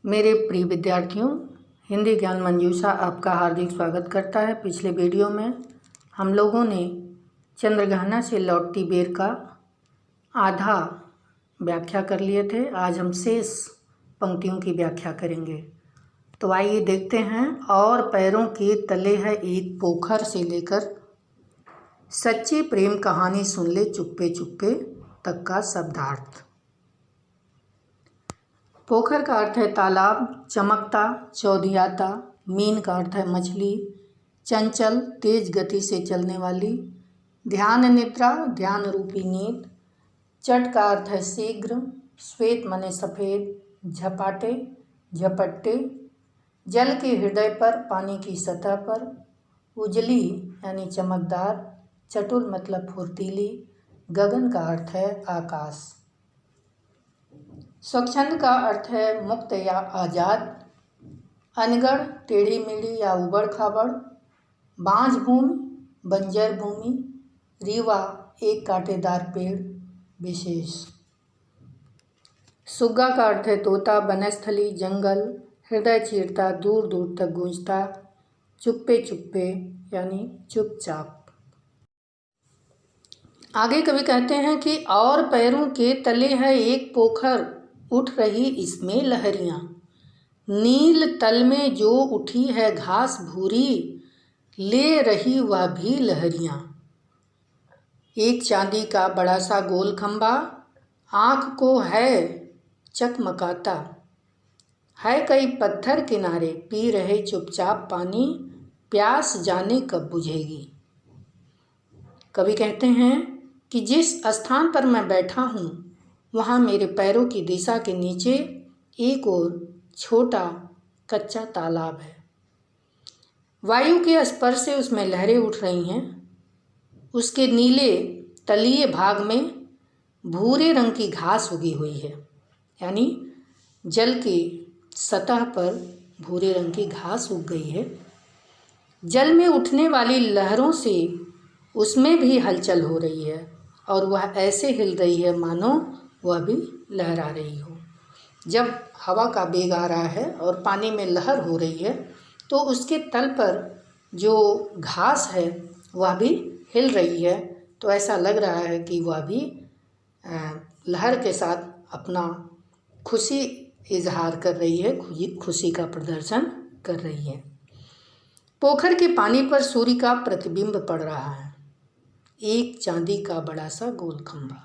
मेरे प्रिय विद्यार्थियों, हिंदी ज्ञान मंजूषा आपका हार्दिक स्वागत करता है। पिछले वीडियो में हम लोगों ने चंद्रग्रहण से लौटती बेर का आधा व्याख्या कर लिए थे। आज हम शेष पंक्तियों की व्याख्या करेंगे। तो आइए देखते हैं। और पैरों के तले है एक पोखर से लेकर सच्ची प्रेम कहानी सुन ले चुप्पे चुप्पे तक का शब्दार्थ। पोखर का अर्थ है तालाब, चमकता, चौधियाता। मीन का अर्थ है मछली, चंचल, तेज गति से चलने वाली। ध्यान निद्रा, ध्यान रूपी नींद। चट का अर्थ है शीघ्र, श्वेत मने सफ़ेद, झपाटे, झपट्टे। जल के हृदय पर, पानी की सतह पर। उजली यानी चमकदार, चटुल मतलब फुर्तीली। गगन का अर्थ है आकाश। स्वच्छंद का अर्थ है मुक्त या आज़ाद। अनगढ़, टेढ़ी मेढ़ी या उबड़ खाबड़। बांझ भूमि, बंजर भूमि। रीवा, एक कांटेदार पेड़, विशेष। सुग्गा का अर्थ है तोता, वनस्थली, जंगल। हृदय चीरता, दूर दूर तक गूंजता। चुप्पे चुप्पे यानी चुपचाप। आगे कवि कहते हैं कि और पैरों के तले है एक पोखर, उठ रही इसमें लहरियाँ। नील तल में जो उठी है घास भूरी, ले रही वह भी लहरियाँ। एक चांदी का बड़ा सा गोल खंबा, आँख को है चकमकाता। है कई पत्थर किनारे, पी रहे चुपचाप पानी, प्यास जाने कब बुझेगी। कवि कहते हैं कि जिस स्थान पर मैं बैठा हूँ वहाँ मेरे पैरों की दिशा के नीचे एक और छोटा कच्चा तालाब है। वायु के स्पर्श से उसमें लहरें उठ रही हैं। उसके नीले तलीय भाग में भूरे रंग की घास उगी हुई है, यानी जल की सतह पर भूरे रंग की घास उग गई है। जल में उठने वाली लहरों से उसमें भी हलचल हो रही है और वह ऐसे हिल रही है मानो वह भी लहरा रही हो। जब हवा का वेग आ रहा है और पानी में लहर हो रही है तो उसके तल पर जो घास है वह भी हिल रही है, तो ऐसा लग रहा है कि वह भी लहर के साथ अपना खुशी इजहार कर रही है, खुशी का प्रदर्शन कर रही है। पोखर के पानी पर सूर्य का प्रतिबिंब पड़ रहा है। एक चांदी का बड़ा सा गोल खंभा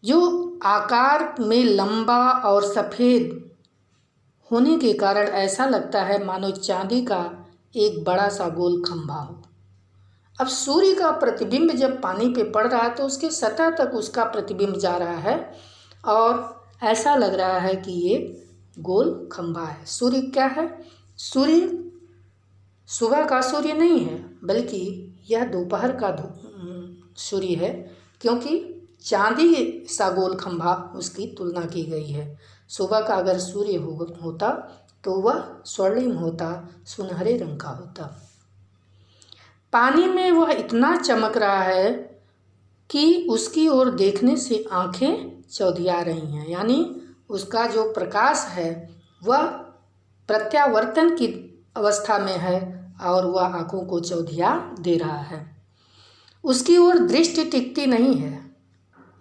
जो आकार में लंबा और सफ़ेद होने के कारण ऐसा लगता है मानो चांदी का एक बड़ा सा गोल खंभा हो। अब सूर्य का प्रतिबिंब जब पानी पे पड़ रहा है तो उसके सतह तक उसका प्रतिबिंब जा रहा है और ऐसा लग रहा है कि ये गोल खंभा है। सूर्य क्या है? सूर्य सुबह का सूर्य नहीं है, बल्कि यह दोपहर का सूर्य है, क्योंकि चांदी सा गोल खंभा उसकी तुलना की गई है। सुबह का अगर सूर्य होता तो वह स्वर्णिम होता, सुनहरे रंग का होता। पानी में वह इतना चमक रहा है कि उसकी ओर देखने से आंखें चौधिया रही हैं, यानी उसका जो प्रकाश है वह प्रत्यावर्तन की अवस्था में है और वह आंखों को चौधिया दे रहा है। उसकी ओर दृष्टि टिकती नहीं है,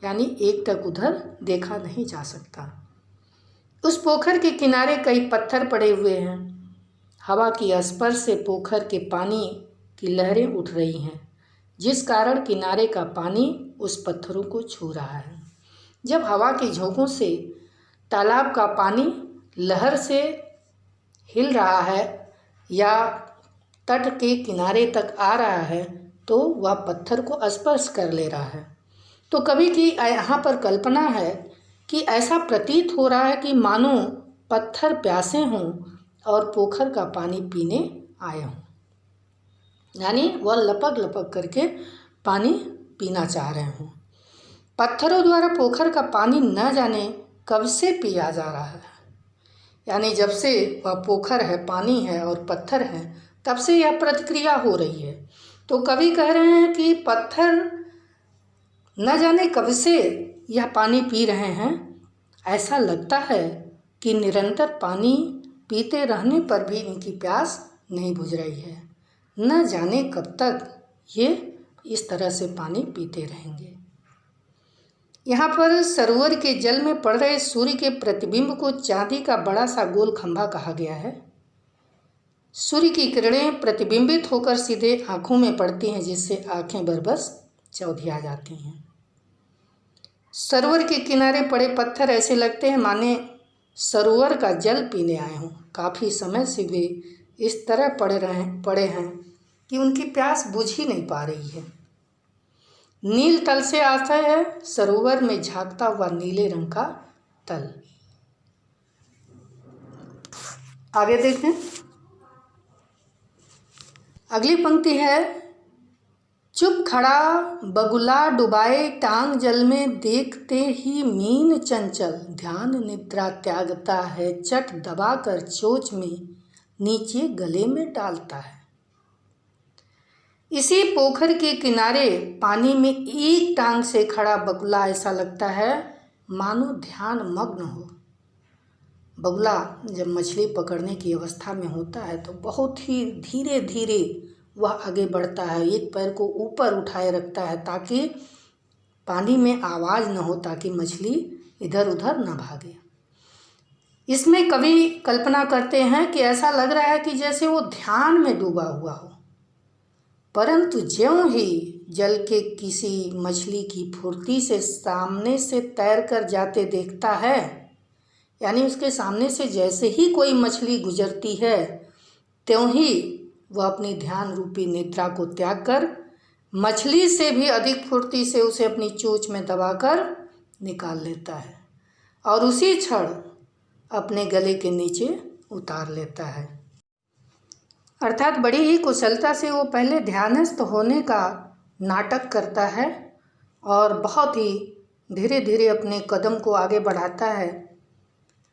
यानी एक टक उधर देखा नहीं जा सकता। उस पोखर के किनारे कई पत्थर पड़े हुए हैं। हवा की स्पर्श से पोखर के पानी की लहरें उठ रही हैं, जिस कारण किनारे का पानी उस पत्थरों को छू रहा है। जब हवा की झोंकों से तालाब का पानी लहर से हिल रहा है या तट के किनारे तक आ रहा है तो वह पत्थर को स्पर्श कर ले रहा है। तो कवि की यहाँ पर कल्पना है कि ऐसा प्रतीत हो रहा है कि मानो पत्थर प्यासे हों और पोखर का पानी पीने आए हों, यानी वह लपक लपक करके पानी पीना चाह रहे हों। पत्थरों द्वारा पोखर का पानी न जाने कब से पिया जा रहा है, यानी जब से वह पोखर है, पानी है और पत्थर है, तब से यह प्रतिक्रिया हो रही है। तो कवि कह रहे हैं कि पत्थर न जाने कब से यह पानी पी रहे हैं। ऐसा लगता है कि निरंतर पानी पीते रहने पर भी इनकी प्यास नहीं बुझ रही है। न जाने कब तक ये इस तरह से पानी पीते रहेंगे। यहाँ पर सरोवर के जल में पड़ रहे सूर्य के प्रतिबिंब को चांदी का बड़ा सा गोल खंभा कहा गया है। सूर्य की किरणें प्रतिबिंबित होकर सीधे आँखों में पड़ती हैं, जिससे आँखें बरबस चौधिया जाती हैं। सरोवर के किनारे पड़े पत्थर ऐसे लगते हैं माने सरोवर का जल पीने आए हों। काफ़ी समय से वे इस तरह पड़े हैं कि उनकी प्यास बुझ ही नहीं पा रही है। नील तल से आता है सरोवर में झांकता हुआ नीले रंग का तल। आगे देखें, अगली पंक्ति है, चुप खड़ा बगुला डुबाए टांग जल में, देखते ही मीन चंचल ध्यान निद्रा त्यागता है, चट दबाकर चोंच में नीचे गले में डालता है। इसी पोखर के किनारे पानी में एक टांग से खड़ा बगुला ऐसा लगता है मानो ध्यान मग्न हो। बगुला जब मछली पकड़ने की अवस्था में होता है तो बहुत ही धीरे धीरे वह आगे बढ़ता है, एक पैर को ऊपर उठाए रखता है ताकि पानी में आवाज़ न हो, ताकि मछली इधर उधर न भागे। इसमें कवि कल्पना करते हैं कि ऐसा लग रहा है कि जैसे वो ध्यान में डूबा हुआ हो, परंतु ज्यों ही जल के किसी मछली की फुर्ती से सामने से तैर कर जाते देखता है, यानी उसके सामने से जैसे ही कोई मछली गुजरती है त्यों ही वह अपनी ध्यान रूपी निद्रा को त्याग कर मछली से भी अधिक फुर्ती से उसे अपनी चोंच में दबाकर निकाल लेता है और उसी क्षण अपने गले के नीचे उतार लेता है। अर्थात बड़ी ही कुशलता से वो पहले ध्यानस्थ होने का नाटक करता है और बहुत ही धीरे धीरे अपने कदम को आगे बढ़ाता है,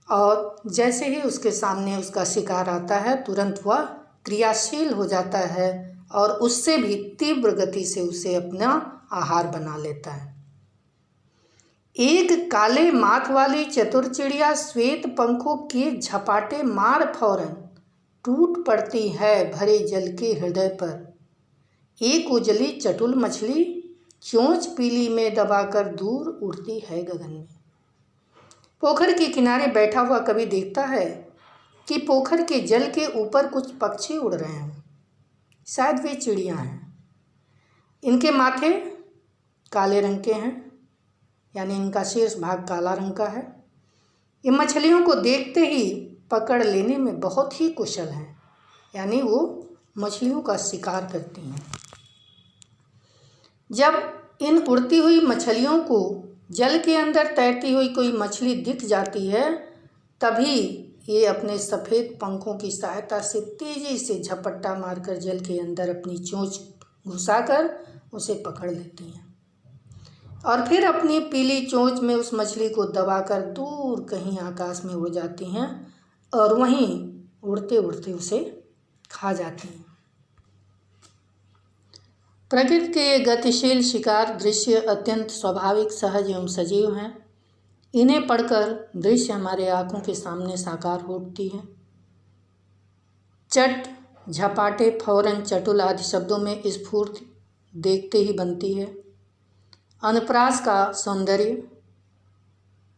और जैसे ही उसके सामने उसका शिकार आता है तुरंत वह क्रियाशील हो जाता है और उससे भी तीव्र गति से उसे अपना आहार बना लेता है। एक काले माथ वाली चतुर चिड़िया श्वेत पंखों के झपाटे मार फौरन टूट पड़ती है भरे जल के हृदय पर। एक उजली चटुल मछली चोंच पीली में दबाकर दूर उड़ती है गगन में। पोखर के किनारे बैठा हुआ कवि देखता है कि पोखर के जल के ऊपर कुछ पक्षी उड़ रहे हैं, शायद वे चिड़िया हैं। इनके माथे काले रंग के हैं, यानी इनका शीर्ष भाग काला रंग का है। ये मछलियों को देखते ही पकड़ लेने में बहुत ही कुशल हैं, यानी वो मछलियों का शिकार करती हैं। जब इन उड़ती हुई मछलियों को जल के अंदर तैरती हुई कोई मछली दिख जाती है, तभी ये अपने सफ़ेद पंखों की सहायता से तेज़ी से झपट्टा मारकर जल के अंदर अपनी चोंच घुसाकर उसे पकड़ लेती हैं और फिर अपनी पीली चोंच में उस मछली को दबाकर दूर कहीं आकाश में उड़ जाती हैं और वहीं उड़ते उड़ते उसे खा जाती हैं। प्रकृति के गतिशील शिकार दृश्य अत्यंत स्वाभाविक, सहज एवं सजीव हैं। इन्हें पढ़कर दृश्य हमारे आँखों के सामने साकार हो उठती है। चट, झपाटे, फौरन, चटुल आदि शब्दों में स्फूर्ति देखते ही बनती है। अनप्रास का सौंदर्य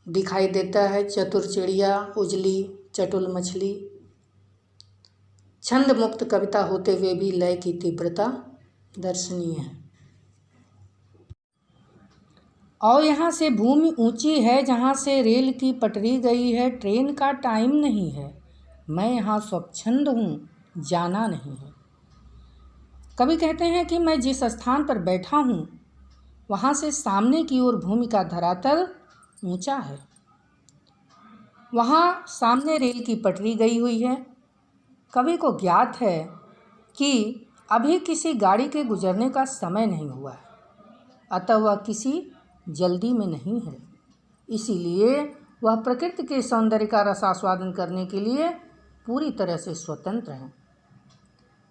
दिखाई देता है। चतुर चिड़िया, उजली चटुल मछली, छंद मुक्त कविता होते हुए भी लय की तीव्रता दर्शनीय है। और यहाँ से भूमि ऊंची है, जहाँ से रेल की पटरी गई है, ट्रेन का टाइम नहीं है, मैं यहाँ स्वच्छंद हूँ, जाना नहीं है। कवि कहते हैं कि मैं जिस स्थान पर बैठा हूँ वहाँ से सामने की ओर भूमि का धरातल ऊंचा है। वहाँ सामने रेल की पटरी गई हुई है। कवि को ज्ञात है कि अभी किसी गाड़ी के गुजरने का समय नहीं हुआ है, अतः वह किसी जल्दी में नहीं है। इसीलिए वह प्रकृति के सौंदर्य का रसास्वादन करने के लिए पूरी तरह से स्वतंत्र है।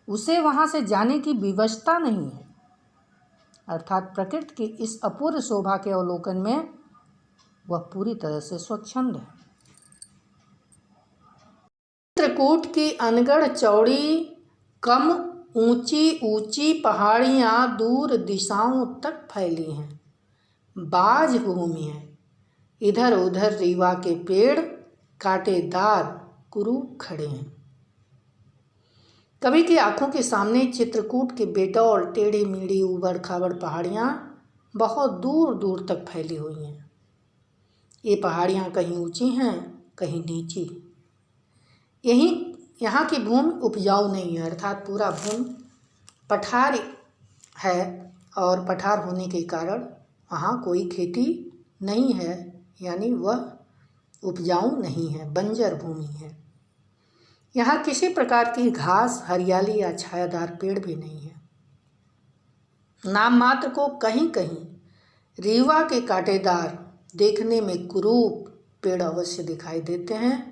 उसे वहाँ से जाने की विवशता नहीं है, अर्थात प्रकृति की इस अपूर्व शोभा के अवलोकन में वह पूरी तरह से स्वच्छंद है। की अनगढ़ चौड़ी, कम ऊंची ऊंची पहाड़ियाँ दूर दिशाओं तक फैली हैं। बाज भूमि है, इधर उधर रीवा के पेड़ कांटेदार कुरूप खड़े हैं। कवि की आंखों के सामने चित्रकूट के बेडौल टेढ़ी मेढ़ी उबड़ खाबड़ पहाड़ियाँ बहुत दूर दूर तक फैली हुई हैं। ये पहाड़ियाँ कहीं ऊंची हैं, कहीं नीची। यहाँ की भूमि उपजाऊ नहीं है, अर्थात पूरा भूमि पठार है और पठार होने के कारण वहाँ कोई खेती नहीं है, यानी वह उपजाऊ नहीं है, बंजर भूमि है। यहाँ किसी प्रकार की घास, हरियाली या छायादार पेड़ भी नहीं है। नाम मात्र को कहीं कहीं रीवा के कांटेदार, देखने में कुरूप पेड़ अवश्य दिखाई देते हैं,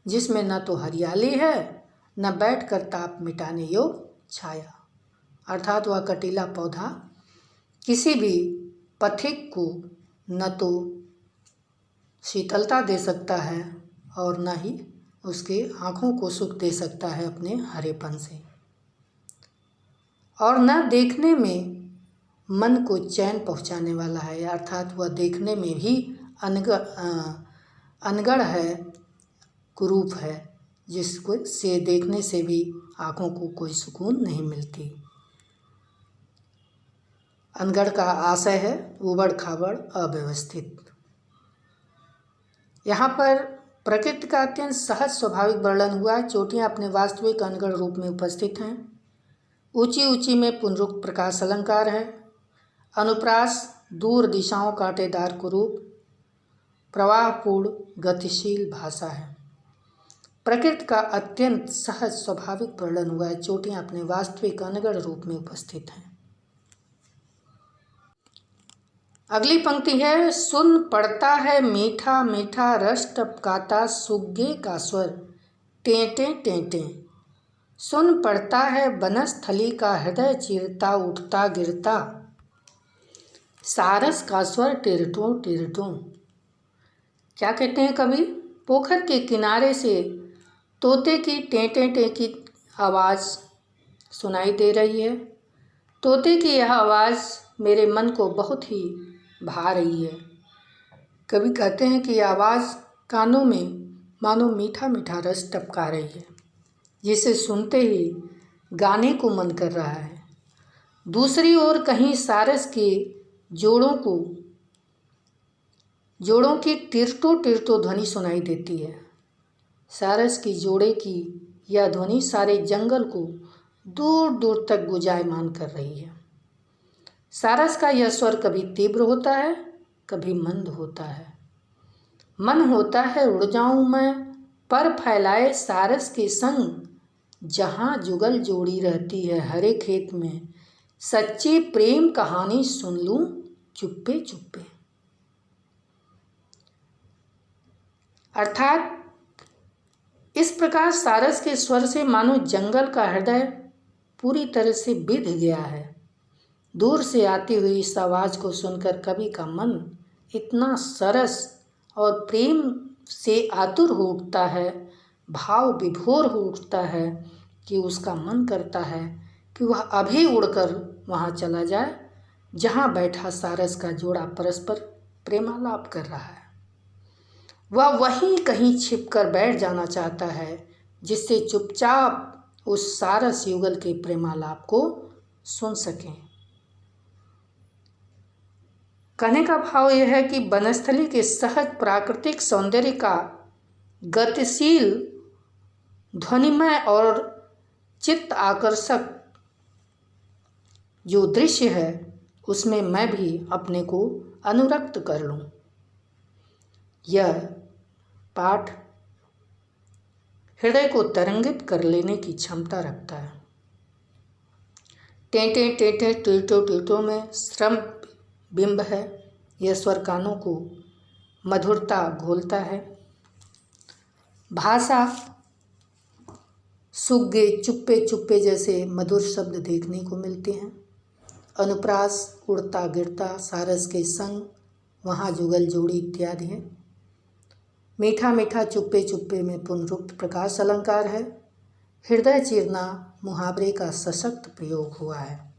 जिसमें न तो हरियाली है न बैठकर ताप मिटाने योग्य छाया, अर्थात वह कटीला पौधा किसी भी पथिक को न तो शीतलता दे सकता है और न ही उसके आँखों को सुख दे सकता है अपने हरेपन से, और न देखने में मन को चैन पहुँचाने वाला है, अर्थात वह देखने में भी अनगढ़ है, कुरूप है, जिसको से देखने से भी आँखों को कोई सुकून नहीं मिलती। अनगढ़ का आशय है उबड़ खाबड़ अव्यवस्थित। यहाँ पर प्रकृति का अत्यंत सहज स्वाभाविक वर्णन हुआ है। चोटियाँ अपने वास्तविक अनगढ़ रूप में उपस्थित हैं। ऊंची ऊंची में पुनरुक्त प्रकाश अलंकार है। अनुप्रास दूर दिशाओं कांटेदार कुरूप, प्रवाहपूर्ण गतिशील भाषा है। प्रकृति का अत्यंत सहज स्वाभाविक वर्णन हुआ है। चोटियाँ अपने वास्तविक अनगढ़ रूप में उपस्थित हैं। अगली पंक्ति है, सुन पड़ता है मीठा मीठा रस टपकाता सुग्गे का स्वर, टेंटे टेंटे। सुन पड़ता है बनस्थली का हृदय चीरता उठता गिरता, सारस का स्वर टिरटों टिरटों। क्या कहते हैं कवि? पोखर के किनारे से तोते की टेंटे टें की आवाज़ सुनाई दे रही है। तोते की यह आवाज़ मेरे मन को बहुत ही भा रही है। कवि कहते हैं कि आवाज़ कानों में मानो मीठा मीठा रस टपका रही है, जिसे सुनते ही गाने को मन कर रहा है। दूसरी ओर कहीं सारस के जोड़ों की टिरटो टिरटो ध्वनि सुनाई देती है। सारस की जोड़े की यह ध्वनि सारे जंगल को दूर दूर तक गुंजायमान कर रही है। सारस का यह स्वर कभी तीव्र होता है, कभी मंद होता है। मन होता है उड़ जाऊं मैं, पर फैलाए सारस के संग, जहाँ जुगल जोड़ी रहती है हरे खेत में, सच्ची प्रेम कहानी सुन लूं चुप्पे चुप्पे। अर्थात इस प्रकार सारस के स्वर से मानो जंगल का हृदय पूरी तरह से बिध गया है। दूर से आती हुई इस आवाज़ को सुनकर कवि का मन इतना सरस और प्रेम से आतुर हो उठता है, भाव विभोर हो उठता है कि उसका मन करता है कि वह अभी उड़कर वहाँ चला जाए जहाँ बैठा सारस का जोड़ा परस्पर प्रेमालाप कर रहा है। वह वहीं कहीं छिपकर बैठ जाना चाहता है, जिससे चुपचाप उस सारस युगल के प्रेमालाप को सुन सकें। कहने का भाव यह है कि बनस्थली के सहज प्राकृतिक सौंदर्य का गतिशील, ध्वनिमय और चित्त आकर्षक जो दृश्य है, उसमें मैं भी अपने को अनुरक्त कर लूं। यह पाठ हृदय को तरंगित कर लेने की क्षमता रखता है। टेंटे टेंटे टीटो टीटो में श्रम बिंब है। यह स्वर कानों को मधुरता घोलता है। भाषा सुग्गे चुप्पे चुप्पे जैसे मधुर शब्द देखने को मिलते हैं। अनुप्रास उड़ता गिरता, सारस के संग, वहाँ जुगल जोड़ी इत्यादि है। मीठा मीठा चुप्पे चुप्पे में पुनरुक्त प्रकाश अलंकार है। हृदय चीरना मुहावरे का सशक्त प्रयोग हुआ है।